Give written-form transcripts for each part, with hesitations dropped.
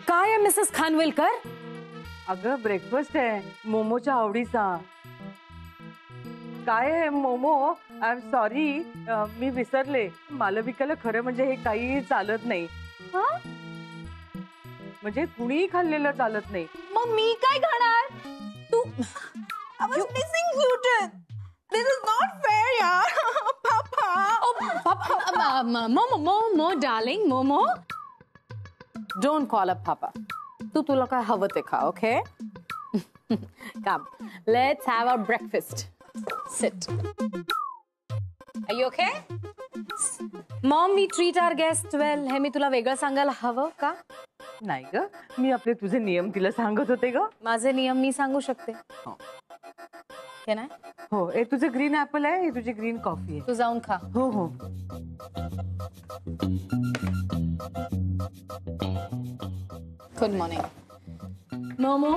काय आहे मिसेस खानविलकर? अगं ब्रेकफास्ट आहे मोमोच्या आवडीचा. काय आहे मोमो? आय एम सॉरी, मी विसरले. मालविकाला खरं म्हणजे हे काही चालत नाही. म्हणजे कुणीही खाल्लेलं चालत नाही. मग मी काय खाणार? तू I was missing gluten. This is not fair, yaar. Papa. Momo, darling, Momo. Don't call up Papa. तुला काय हवं ते खा, okay? Come, let's have our breakfast. Sit. Are you okay? Mom, we treat our guests well. हे मी तुला वेगळं सांगायला हवं का? नाही ग, मी आपले तुझे नियम तिला सांगत होते ग. माझे नियम मी सांगू शकते. Can I? हो, हे तुझं ग्रीन ऍपल आहे, हे तुझी ग्रीन कॉफी आहे. तू जाऊन खा. हो हो. Good morning. Momo,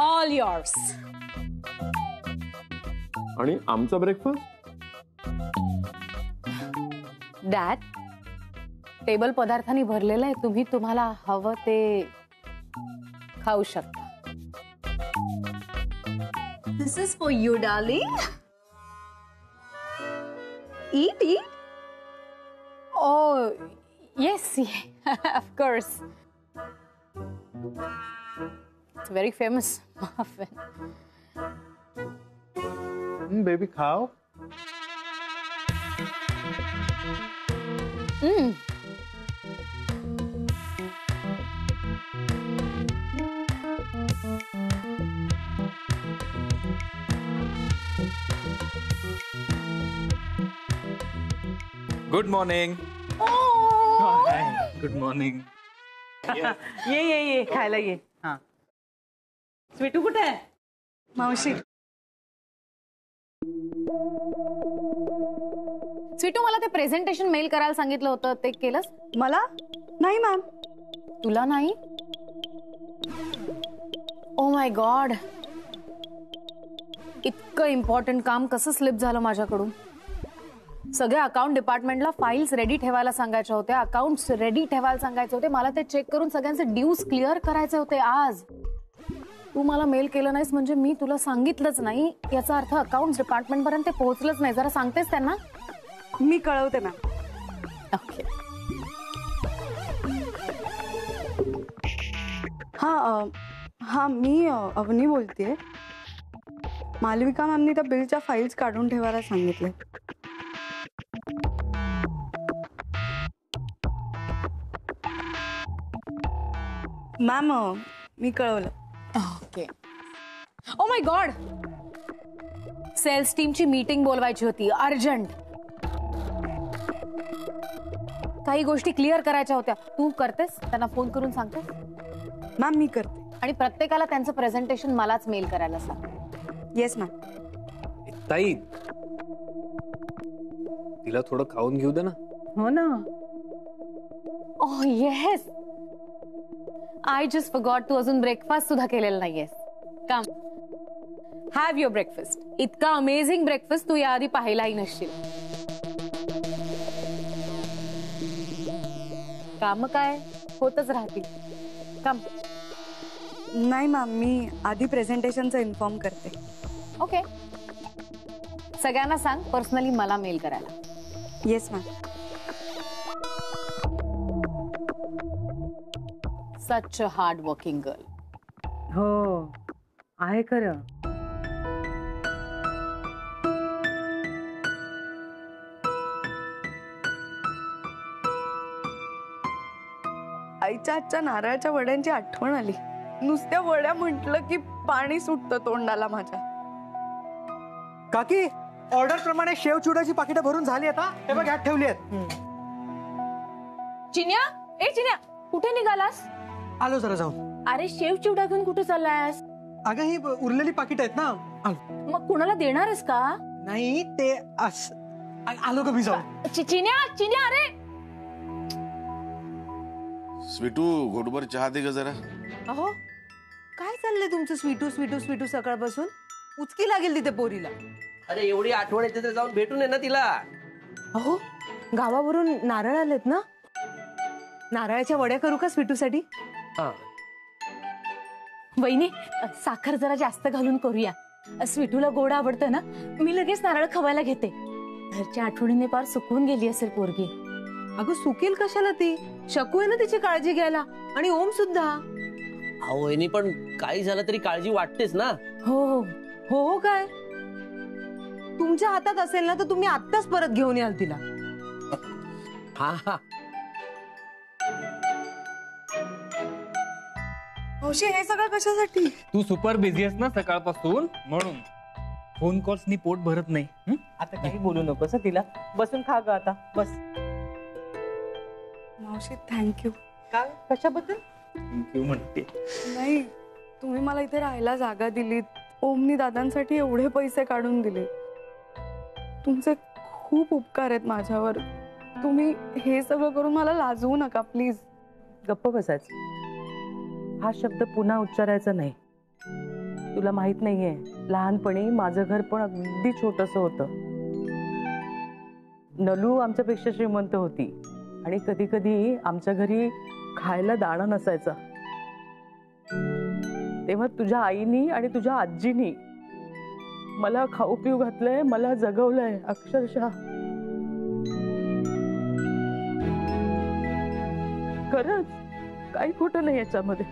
all yours. आणि आमचा ब्रेकफास्ट? डॅड, टेबल पदार्थांनी भरलेलं आहे. तुम्ही तुम्हाला हवं ते खाऊ शकता. This is for you, darling. Eat. Oh, yes, of course. It's a very famous muffin. Baby खाओ. Good morning. Good morning. ये खायला ये. हा, स्वीटू कुठे आहे? मावशी. स्वीटू, मला ते प्रेझेंटेशन मेल करायला सांगितलं होतं, ते केलंस? मला नाही मॅम. तुला नाही? ओ माय गॉड, इतकं इम्पॉर्टंट काम कसं स्लिप झालं माझ्याकडून. सगळ्या अकाउंट डिपार्टमेंटला फाईल्स रेडी ठेवायला सांगायच्या होत्या, अकाउंट्स रेडी ठेवायला सांगायचे होते. मला ते चेक करून सगळ्यांचे ड्यूज क्लिअर करायचे होते आज. तू मला मेल केलं नाहीस म्हणजे मी तुला सांगितलंच नाही याचा अर्थ अकाउंट्स डिपार्टमेंट पर्यंत ते पोहोचलंच नाही. जरा सांगतेस त्यांना? मी कळवते मॅम. ओके. हा मी अवनी बोलतेय. मालविका मॅमनी त्या बिलच्या फाईल्स काढून ठेवायला सांगितले. मॅम मी कळवलं. Okay. Oh my god, sales टीमची मीटिंग बोलवायची होती अर्जंट. काही गोष्टी क्लिअर करायच्या होत्या. तू करतेस? त्यांना फोन करून सांगतेस? मॅम मी करते. आणि प्रत्येकाला त्यांचं प्रेझेंटेशन मलाच मेल करायला सांग. Yes ma'am. ताई, तिला थोडं खाऊन घेऊ दे ना. हो ना. ओह येस, आय जस्ट फॉरगॉट, तू अजून ब्रेकफास्ट सुद्धा केलेला नाहीयेस. कम, हॅव युअर ब्रेकफास्ट. इतका अमेझिंग ब्रेकफास्ट तू याआधी पाहिलाही नसशील. काम काय होतच राहतील. कम. नाही मॅम, मी आधी प्रेझेंटेशनचं इन्फॉर्म करते. ओके. सगळ्यांना सांग पर्सनली मला मेल करायला. Yes ma'am. Such a hard working girl. हो आहे खरं. आईच्या हातच्या नारळाच्या वड्यांची आठवण आली. नुसत्या वड्या म्हटलं की पाणी सुटतं तोंडाला माझ्या. काकी, ऑर्डर प्रमाणे शेव चिवड्याची पाकिटं भरून झाली आता. हे बघ, ह्यात ठेवली आहेत. चिन्या, ए चिन्या, कुठे निघालास? आलो जरा जाऊन. अरे शेव चिवडा घेऊन कुठे चाललायस? अगं ही उरलेली पाकिट आहेत ना. आलो. मग कुणाला देणारस का? नाही ते आलो का मी जाऊन. चिन्या अरे. स्वीटू, घोटभर चहा दे ग जरा. अहो, काय चाललंय तुमचं? स्वीटू सकाळपासून उचकी लागेल तिथे पोरीला. अरे एवढी आठवण येते तर जाऊन भेटून ये ना तिला. अहो, गावावरून नारळ आलेत ना, नारळाच्या वड्या करू का स्वीटूसाठी? हा वहिनी साखर जरा जास्त घालून करूया. स्वीटूला गोड आवडतं ना, मी लगेच नारळ खवायला घेते. घरच्या आठवणीने पार सुकून गेली असेल पोरगी. अगं सुकेल कशाला ती? शकू आहे ना तिची काळजी घ्यायला, आणि ओम सुद्धा. अहो वहिनी, पण काही झालं तरी काळजी वाटतेच ना. हो हो हो हो काय तुमच्या हातात असेल ना तर तुम्ही आत्ताच परत घेऊन याल तिला. हा हा. मावशी हे सगळं कशासाठी? तू सुपर बिझी आहेस ना सकाळपासून, म्हणून फोन कॉल्सनी पोट भरत नाही. आता काही बोलू नकोस हं तिला. बसून खा ग आता, बस. मावशी थँक्यू. काय कशाबद्दल? थँक्यू म्हणते. नाही, तुम्ही मला इथे राहायला जागा दिलीत, ओमनी दादांसाठी एवढे पैसे काढून दिले. तुमचे खूप उपकार आहेत माझ्यावर. तुम्ही हे सगळं करून मला लाजवू नका प्लीज. गप्प बसायचं. हा शब्द पुन्हा उच्चारायचा नाही. तुला माहित नाहीये, लहानपणी माझं घर पण अगदी छोटस होतं. नलू आमच्यापेक्षा श्रीमंत होती, आणि कधी कधी आमच्या घरी खायला दाणं नसायचं. तेव्हा तुझ्या आईनी आणि तुझ्या आजीनी मला खाऊ पिऊ घातलंय, मला जगवलंय अक्षरशः. खरंच काही खोटं नाही याच्यामध्ये.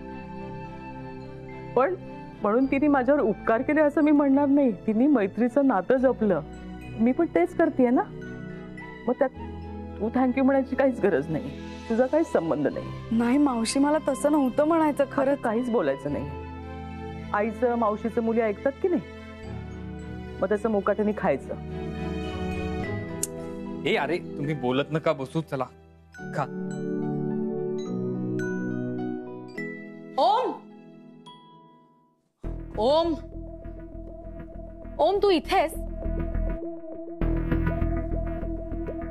पण म्हणून तिने माझ्यावर उपकार केले असं मी म्हणणार नाही. तिने मैत्रीचं नातं जपलं, मी पण तेच करतेय ना. मग त्यात तू थँक्यू म्हणायची काहीच गरज नाही. तुझा काहीच संबंध नाही. नाही मावशी, मला तसं नव्हतं म्हणायचं. खरं काहीच बोलायचं नाही. आईचं मावशीचं मुली ऐकतात की नाही, मग त्याचं मुकाट्याने खायचं. ए अरे तुम्ही बोलत नका बसू, चला खा. ओम ओम ओम, तू इथेस?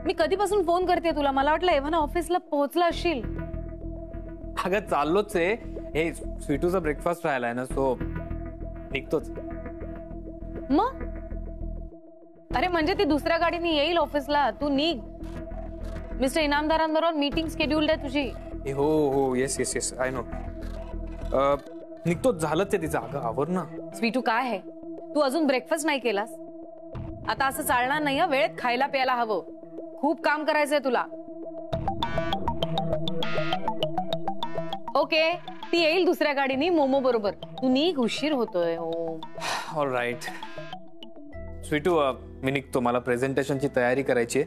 मी कधीपासून फोन करते तुला. मला वाटलं एव्हन ऑफिसला पोहोचला असशील. अगं चाललोच आहे. हे स्वीटूचा ब्रेकफास्ट राहिलाय ना, सो निघतोच. मग अरे म्हणजे ती दुसऱ्या गाडीने येईल ऑफिसला, तू निघ. मिस्टर इनामदारांबरोबर मीटिंग शेड्यूल्ड आहे तुझी. हो हो yes yes yes I know. निघतोच, झालंच आहे तिचं. अगं आवर ना. स्वीटू काय आहे, तू अजून ब्रेकफास्ट नाही केलास? आता असं चालणार नाही. वेळेत खायला प्यायला हवं. खूप काम करायचंय तुला. ओके, ती येईल दुसऱ्या गाडीने मोमो बरोबर. तू निघ, उशीर होतोय. ऑल राईट स्वीटू, मी निघतो. मला प्रेझेंटेशनची तयारी करायची आहे.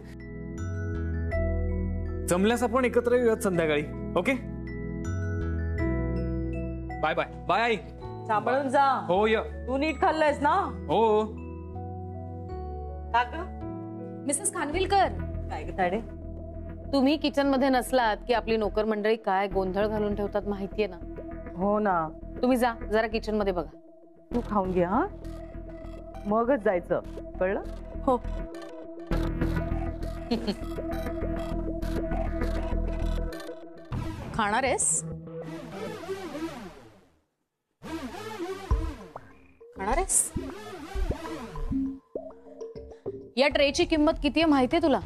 जमल्यास आपण एकत्र येऊयात संध्याकाळी. Okay bye bye. बाय आई. सांभाळून जा. हो य. तू नीट खाल्लंयस ना? हो. मिसेस खानविलकर, काय ग ताडे? तुम्ही किचन मध्ये नसलात की आपली नोकर मंडळी काय गोंधळ घालून ठेवतात माहितीये ना. हो ना. तुम्ही जा जरा किचन मध्ये बघा. तू खाऊन घे हा, मगच जायचं, कळलं? हो. खाणार आहेस? खाणार आहेस? या ट्रेची किंमत किती आहे माहितीये तुला?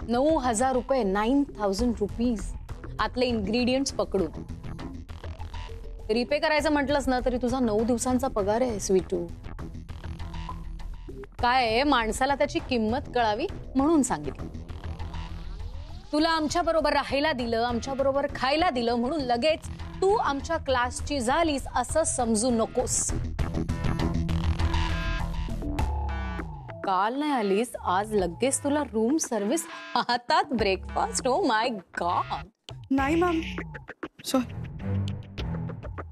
9,000 रुपये. 9,000 रुपीज. आतले इन्ग्रेडियंट्स पकडून. रिपे करायचं म्हटलंस ना तरी तुझा 9 दिवसांचा पगार आहे स्वीटू. काय आहे, माणसाला त्याची किंमत कळावी म्हणून सांगितलं. तुला आमच्या बरोबर राहायला दिलं, आमच्या बरोबर खायला दिलं म्हणून लगेच तू आमच्या क्लासची झालीस असं समजू नकोस. काल नाही आलीस, आज लगेच तुला रूम सर्व्हिस, हातात ब्रेकफास्ट. O my God. नाही मॅम,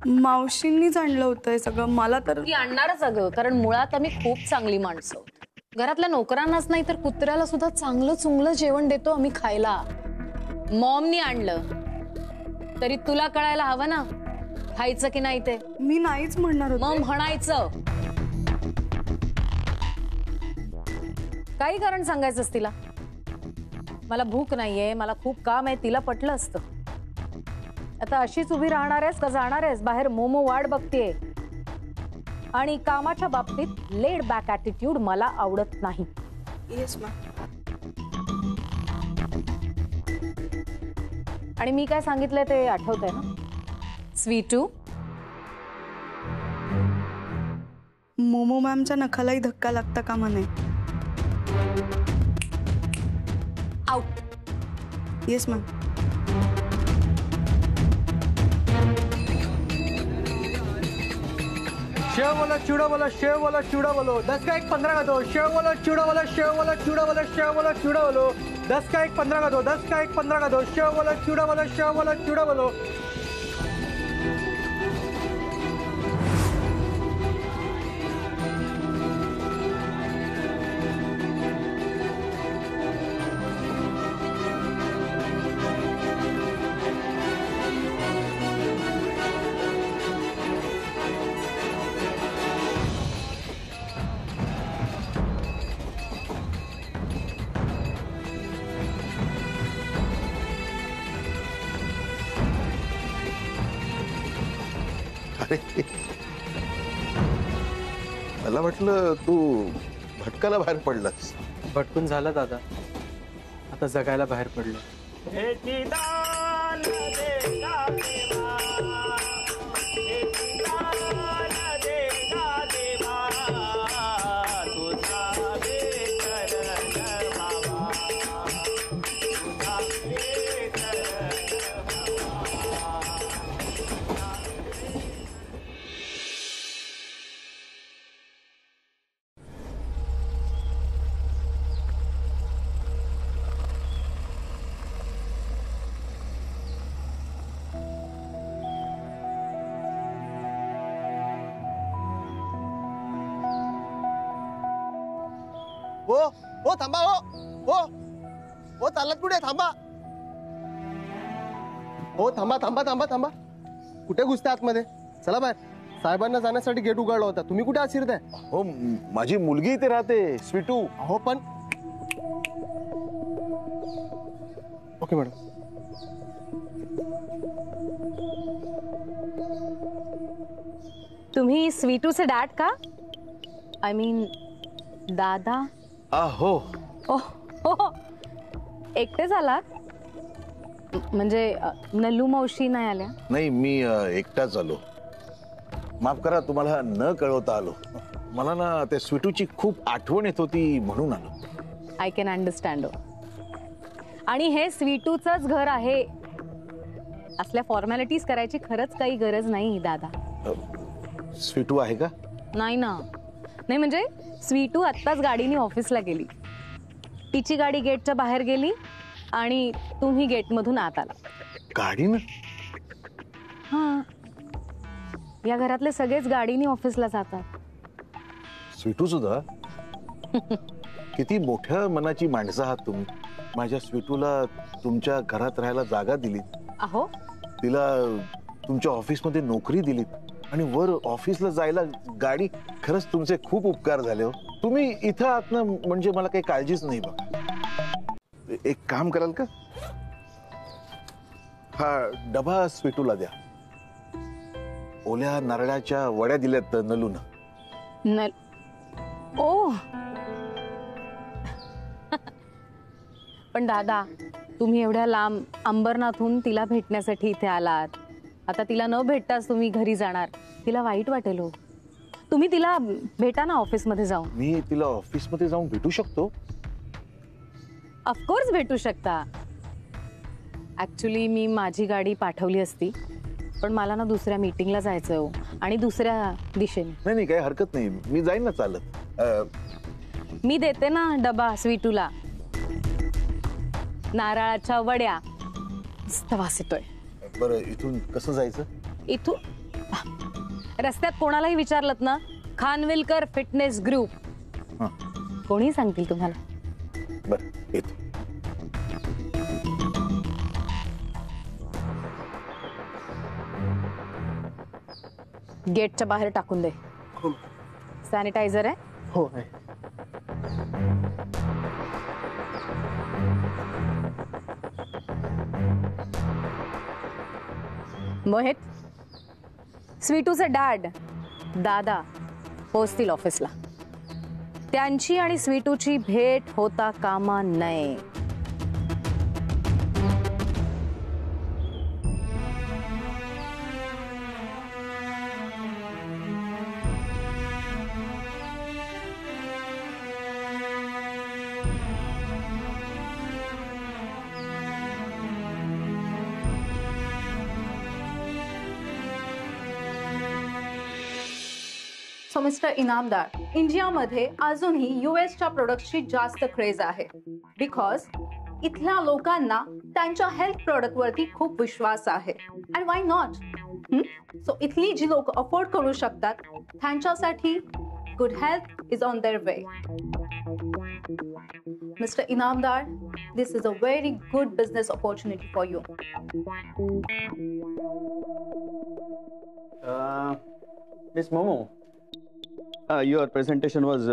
मावशींनीच आणलं होतं हे सगळं. मला तर ती आणणारच अगं, कारण मुळात आम्ही खूप चांगली माणसं. घरातल्या नोकरांनाच नाही तर कुत्र्याला सुद्धा चांगलं चुंगलं जेवण देतो आम्ही खायला. मॉमनी आणलं तरी तुला कळायला हवं ना खायचं की नाही ते. मी नाहीच म्हणणार होते. मग म्हणायचं. काही कारण सांगायचंच तिला. मला भूक नाहीये, मला खूप काम आहे, तिला पटलं असतं. आता अशीच उभी राहणार आहेस का जाणार आहेस बाहेर? मोमो वाट बघतेय. आणि कामाच्या बाबतीत लेड बॅक ॲटिट्यूड मला आवडत नाही. Yes ma'am. आणि मी काय सांगितलंय ते आठवतंय ना? स्वीटू, मोमो मॅमच्या नखालाही धक्का लागता कामा नये. आउट. Yes ma'am. शेव वाला चूड़ा वाला शेव वाला चूड़ा वालो 10 का 1 15 का दो. शेव वाला चूड़ा वाला शेव वाला चूड़ा वाला शेव वाला चूड़ा वालो 10 का 1 15 का दो. 10 का 1 15 का दो. शेव वाला चूड़ा वाला शेव वाला चूड़ा वालो. अरे मला वाटलं तू भटकाला बाहेर पडलास. भटकून झालं दादा, आता जगायला बाहेर पडलो. ओ थांबा. ओ चाललात कुठे? थांबा. हो थांबा थांबा थांबा थांबा. कुठे घुसते आतमध्ये? चला बाहेर. साहेबांना जाण्यासाठी गेट उघडला होता. तुम्ही कुठे आत शिरताय? हो माझी मुलगी इथे राहते स्वीटू. हो पण ओके मॅडम. तुम्ही स्वीटूचे डॅड का? आय मीन दादा. हो हो. एकटेच आलात? म्हणजे नल्लू मावशी नाही आल्या? नाही मी एकटाच आलो. माफ करा तुम्हाला न कळवता आलो. मला ना त्या स्वीटूची खूप आठवण येत होती म्हणून आलो. I can understand. आणि हे स्वीटूचंच घर आहे. असल्या फॉर्मॅलिटीज करायची खरंच काही गरज नाही दादा. स्वीटू आहे का? नाही ना. नाही म्हणजे स्वीटू आत्ताच गाडीने ऑफिसला गेली. तिची गाडी गेटच्या बाहेर गेली आणि तुम्ही गेटमधून आत आला. गाडीनं? हा. या घरातले सगळेच गाडीने ऑफिसला जातात. स्वीटू सुद्धा? किती मोठ्या मनाची माणसं आहात तुम्ही. माझ्या स्वीटूला तुमच्या घरात राहायला जागा दिलीत. अहो, तिला तुमच्या ऑफिसमध्ये नोकरी दिलीत आणि वर ऑफिसला जायला गाडी. खरंच तुमचे खूप उपकार झाले हो. तुम्ही इथं आहात ना म्हणजे मला काही काळजीच नाही. बघा एक काम कराल का? हा डबा स्वीटूला द्या. ओल्या नारळाच्या वड्या दिल्यात नलून. ओ पण दादा, तुम्ही एवढ्या लांब अंबरनाथहून तिला भेटण्यासाठी इथे आलात. आता तिला न भेटताच तुम्ही घरी जाणार. तिला वाईट वाटेल हो. तुम्ही तिला भेटा ना ऑफिसमध्ये जाऊन. मी तिला ऑफिसमध्ये जाऊन भेटू शकतो? ऑफकोर्स भेटू शकता. ऍक्च्युली मी माझी गाडी पाठवली असती, पण मला ना दुसऱ्या मीटिंगला जायचं हो आणि दुसऱ्या दिशेने. नाही काही हरकत नाही. मी जाईन ना चालत. मी देते ना डबा स्वीटूला. नारळाच्या वड्या. मस्त वास येतोय. बरं इथून कसं जायचं? इथून रस्त्यात कोणालाही विचारलत ना खानविलकर फिटनेस ग्रुप, कोणी सांगतील तुम्हाला. बरं येतो. गेटच्या बाहेर टाकून दे. सॅनिटायझर आहे? हो आहे. मोहित, स्वीटूचे डॅड दादा पोहोचतील ऑफिसला. त्यांची आणि स्वीटूची भेट होता कामा नये. सो मिस्टर इनामदार, इंडियामध्ये अजूनही यूएसच्या प्रोडक्ट्सची जास्त क्रेज आहे बिकॉज इथल्या लोकांना त्यांच्या हेल्थ प्रोडक्ट वरती खूप विश्वास आहे. And why not? सो इथली जी लोक अफोर्ड करू शकतात त्यांच्यासाठी good health is on their way. Mister Inamdar, this is a very good business opportunity for you. Miss Momo, your presentation was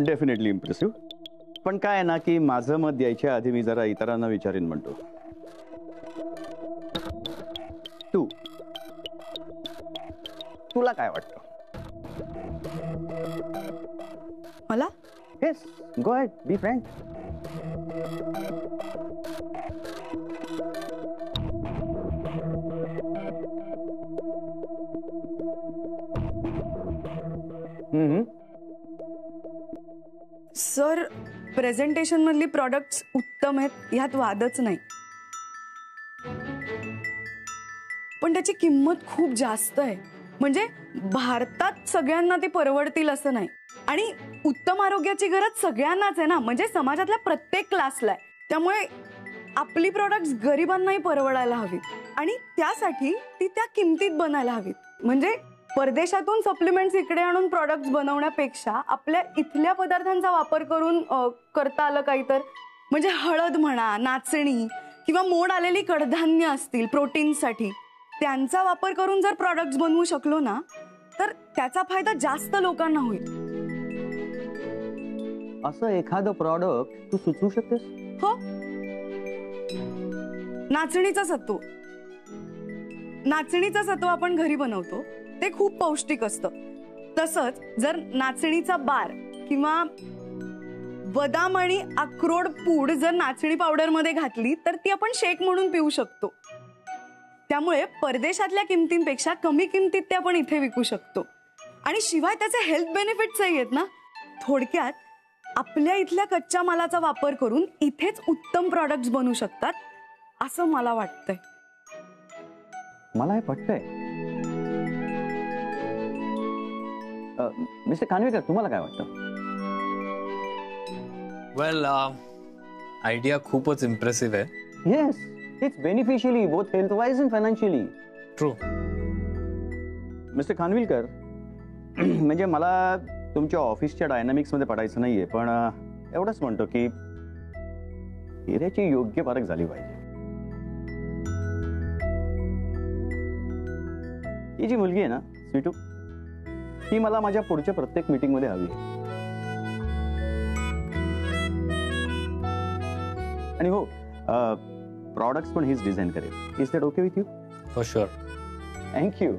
definitely impressive. पण काय आहे ना की माझं मत द्यायच्या आधी मी जरा इतरांना विचारीन म्हणतो. तुला काय वाटतं? मला yes, go ahead, be frank. Sir, presentation मधली प्रॉडक्ट्स उत्तम आहेत, ह्यात वादच नाही. पण त्याची किंमत खूप जास्त आहे. म्हणजे भारतात सगळ्यांना ते परवडतील असं नाही. आणि उत्तम आरोग्याची गरज सगळ्यांनाच आहे ना, म्हणजे समाजातल्या प्रत्येक क्लासला आहे. त्यामुळे आपली प्रॉडक्ट्स गरिबांनाही परवडायला हवीत आणि त्यासाठी ती त्या किमतीत बनायला हवीत. म्हणजे परदेशातून सप्लिमेंट्स इकडे आणून प्रॉडक्ट्स बनवण्यापेक्षा आपल्या इथल्या पदार्थांचा वापर करून करता आलं काही तर. म्हणजे हळद म्हणा, नाचणी किंवा मोड आलेली कडधान्य असतील प्रोटीनसाठी, त्यांचा वापर करून जर प्रॉडक्ट्स बनवू शकलो ना तर त्याचा फायदा जास्त लोकांना होईल. असं एखादं प्रॉडक्ट तू सुचवू शकतेस? हो, नाचणीचं सत्व. नाचणीचं सत्व आपण घरी बनवतो, ते खूप पौष्टिक असतं. तसंच जर नाचणीचा बार किंवा बदाम आणि अक्रोड पूड जर नाचणी पावडर मध्ये घातली तर ती आपण शेक म्हणून पिऊ शकतो. त्यामुळे परदेशातल्या किमतींपेक्षा कमी किमतीत ते आपण इथे विकू शकतो. आणि शिवाय त्याचे हेल्थ बेनिफिट्स आहेत ना. थोडक्यात आपल्या इथल्या कच्च्या मालाचा वापर करून इथेच उत्तम प्रॉडक्ट्स बनवू शकतात असं मला वाटतंय. मला हे पटतंय. मिस्टर खानविलकर, तुम्हाला काय वाटतं? वेल, आयडिया खूपच इम्प्रेसिव्ह आहे. Yes, it's beneficially both health wise and financially. True. Mister Khanwilkar, म्हणजे मला तुमच्या ऑफिसच्या डायनामिक्स मध्ये पडायचं नाहीये, पण एवढंच म्हणतो की हिऱ्याची योग्य पारख झाली पाहिजे. ही जी मुलगी आहे ना स्वीटू, ही मला माझ्या पुढच्या प्रत्येक मीटिंग मध्ये हवी आहे. आणि हो, प्रॉडक्ट्स पण हीच डिझाईन करेल. Is that okay with you? For sure. Thank you.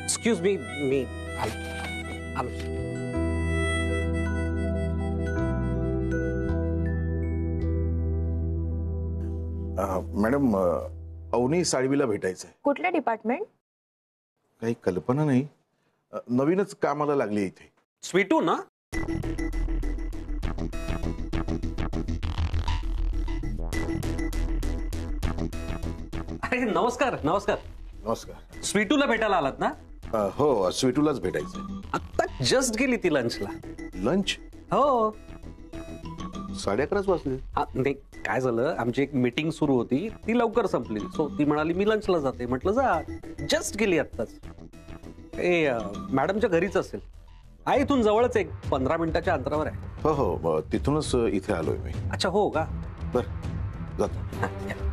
Excuse me madam, Avani साळवीला भेटायचंय. कुठल्या डिपार्टमेंट? काही कल्पना नाही, नवीनच कामाला लागली इथे. स्वीटू ना? अरे नमस्कार. नमस्कार. नमस्कार. स्वीटूला भेटायला आलात ना? हो, स्वीटूलाच भेटायचंय. आता जस्ट गेली ती लंचला. लंच? हो, 11:30 वाजले. नाही, काय झालं, आमची एक मीटिंग सुरू होती, ती लवकर संपली. सो ती म्हणाली मी लंचला जाते. म्हटलं जा. जस्ट गेली आत्ताच. मॅडमच्या घरीच असेल. आहे, इथून जवळच, एक 15 मिनिटाच्या अंतरावर आहे. हो, तिथूनच इथे आलोय मी. अच्छा, हो का? बरं, जातो.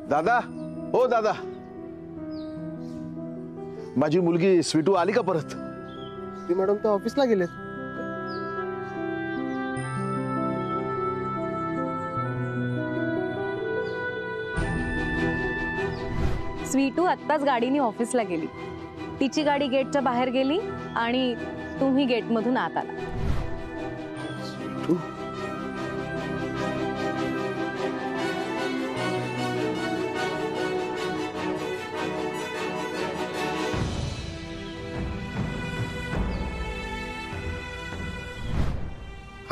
दादा, हो दादा, माझी मुलगी स्वीटू आली का परत? ती मॅडम तर ऑफिसला गेलेत. स्वीटू आत्ताच गाडीने ऑफिसला गेली. तिची गाडी गेटच्या बाहेर गेली आणि तुम्ही गेटमधून आत आला.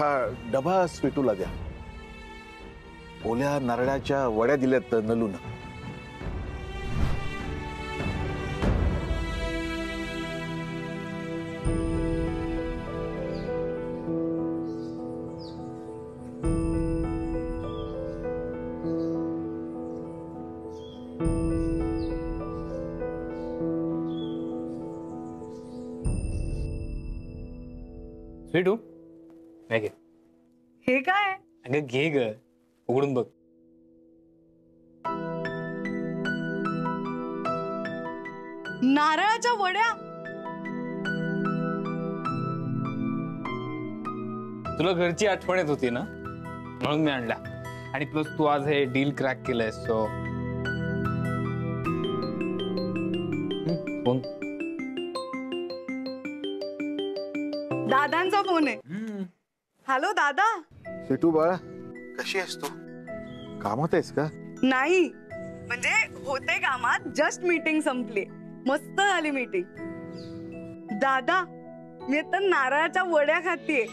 हा डबा स्वीटूला द्या. ओल्या नारळाच्या वड्या दिल्यात नलून. स्वीटू घे. हे काय अगं घे ग, उघडून बघ. नारळाच्या वड्या. तुला घरची आठवण येत होती ना, म्हणून मी आणला. आणि प्लस तू आज हे डील क्रॅक केलंय, सो फोन. दादांचा फोन आहे. हॅलो दादा. स्वीटू बाळा, कशी आहेस तू? कामात आहेस का? नाही म्हणजे होते कामात, जस्ट मीटिंग संपली. मस्त झाली मीटिंग. दादा मी आता नारळाच्या वड्या खातीये.